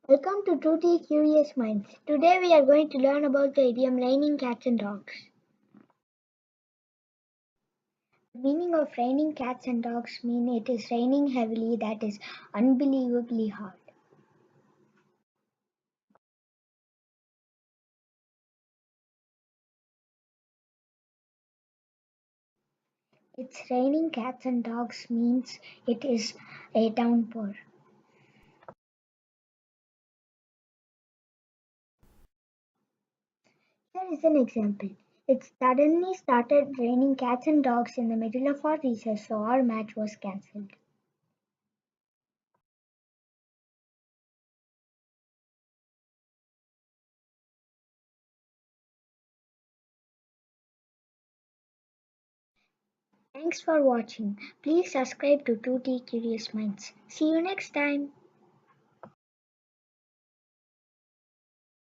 Welcome to 2T Curious Minds. Today we are going to learn about the idiom raining cats and dogs. The meaning of raining cats and dogs mean it is raining heavily, that is unbelievably hard. It's raining cats and dogs means it is a downpour. Here is an example. It suddenly started raining cats and dogs in the middle of our recess, so our match was cancelled. Thanks for watching. Please subscribe to 2T Curious Minds. See you next time.